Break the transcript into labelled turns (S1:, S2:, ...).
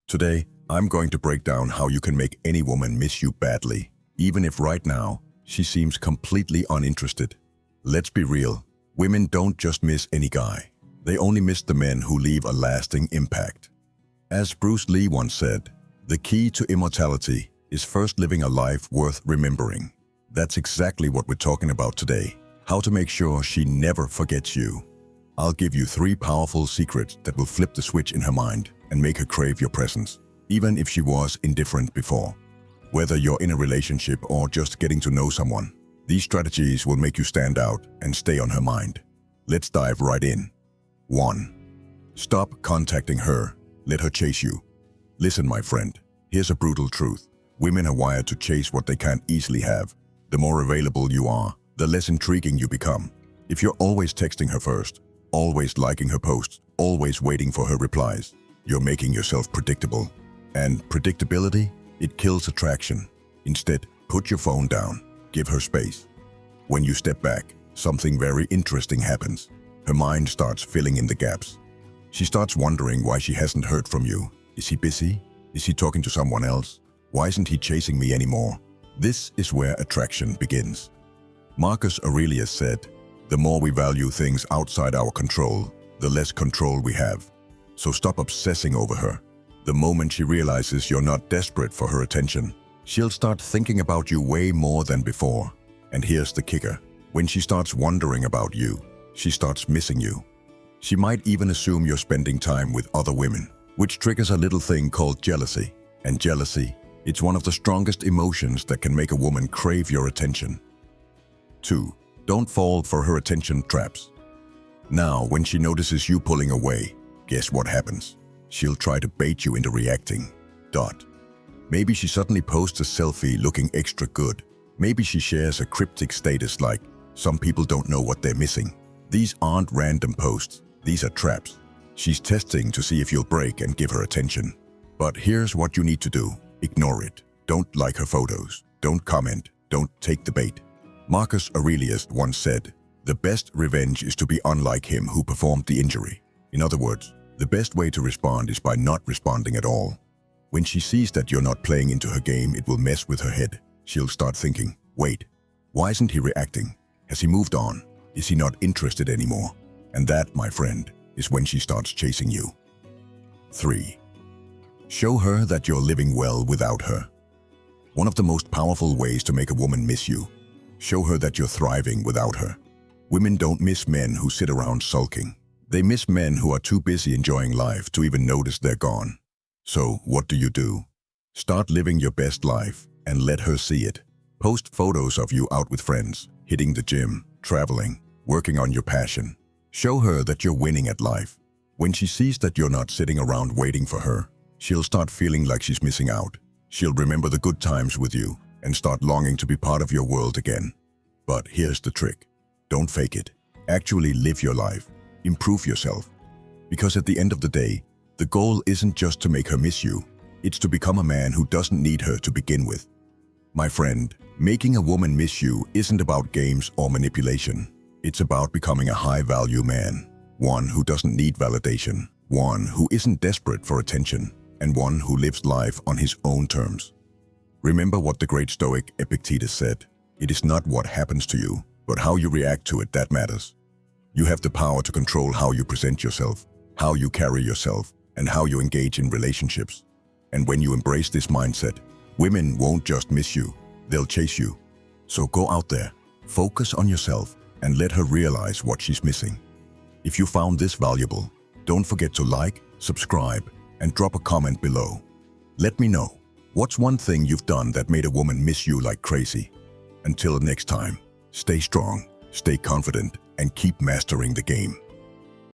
S1: Today, I'm going to break down how you can make any woman miss you badly, even if right now she seems completely uninterested. Let's be real, women don't just miss any guy. They only miss the men who leave a lasting impact. As Bruce Lee once said, the key to immortality is first living a life worth remembering. That's exactly what we're talking about today. How to make sure she never forgets you. I'll give you 3 powerful secrets that will flip the switch in her mind and make her crave your presence, even if she was indifferent before. Whether you're in a relationship or just getting to know someone, these strategies will make you stand out and stay on her mind. Let's dive right in. 1. Stop contacting her. Let her chase you. Listen, my friend, here's a brutal truth. Women are wired to chase what they can't easily have. The more available you are, the less intriguing you become. If you're always texting her first, always liking her posts, always waiting for her replies, you're making yourself predictable. And predictability, it kills attraction. Instead, put your phone down. Give her space. When you step back, something very interesting happens. Her mind starts filling in the gaps. She starts wondering why she hasn't heard from you. Is he busy? Is he talking to someone else? Why isn't he chasing me anymore? This is where attraction begins. Marcus Aurelius said, "The more we value things outside our control, the less control we have." So stop obsessing over her. The moment she realizes you're not desperate for her attention, she'll start thinking about you way more than before. And here's the kicker. When she starts wondering about you, she starts missing you. She might even assume you're spending time with other women, which triggers a little thing called jealousy. And jealousy, it's one of the strongest emotions that can make a woman crave your attention. 2. Don't fall for her attention traps. Now, when she notices you pulling away, guess what happens? She'll try to bait you into reacting. Maybe she suddenly posts a selfie looking extra good. Maybe she shares a cryptic status like, "Some people don't know what they're missing." These aren't random posts, these are traps. She's testing to see if you'll break and give her attention. But here's what you need to do. Ignore it. Don't like her photos. Don't comment. Don't take the bait. Marcus Aurelius once said, "The best revenge is to be unlike him who performed the injury." In other words, the best way to respond is by not responding at all. When she sees that you're not playing into her game, it will mess with her head. She'll start thinking, "Wait, why isn't he reacting? Has he moved on? Is he not interested anymore?" And that, my friend, is when she starts chasing you. 3. Show her that you're living well without her. One of the most powerful ways to make a woman miss you. Show her that you're thriving without her. Women don't miss men who sit around sulking. They miss men who are too busy enjoying life to even notice they're gone. So, what do? Start living your best life and let her see it. Post photos of you out with friends, hitting the gym, traveling, working on your passion. Show her that you're winning at life. When she sees that you're not sitting around waiting for her, she'll start feeling like she's missing out. She'll remember the good times with you and start longing to be part of your world again. But here's the trick. Don't fake it. Actually live your life. Improve yourself. Because at the end of the day, the goal isn't just to make her miss you. It's to become a man who doesn't need her to begin with. My friend, making a woman miss you isn't about games or manipulation. It's about becoming a high-value man. One who doesn't need validation. One who isn't desperate for attention. And one who lives life on his own terms. Remember what the great Stoic Epictetus said. It is not what happens to you, but how you react to it that matters. You have the power to control how you present yourself, how you carry yourself, and how you engage in relationships. And when you embrace this mindset, women won't just miss you, they'll chase you. So go out there, focus on yourself, and let her realize what she's missing. If you found this valuable, don't forget to like, subscribe, and drop a comment below. Let me know, what's one thing you've done that made a woman miss you like crazy? Until next time, stay strong, stay confident, and keep mastering the game.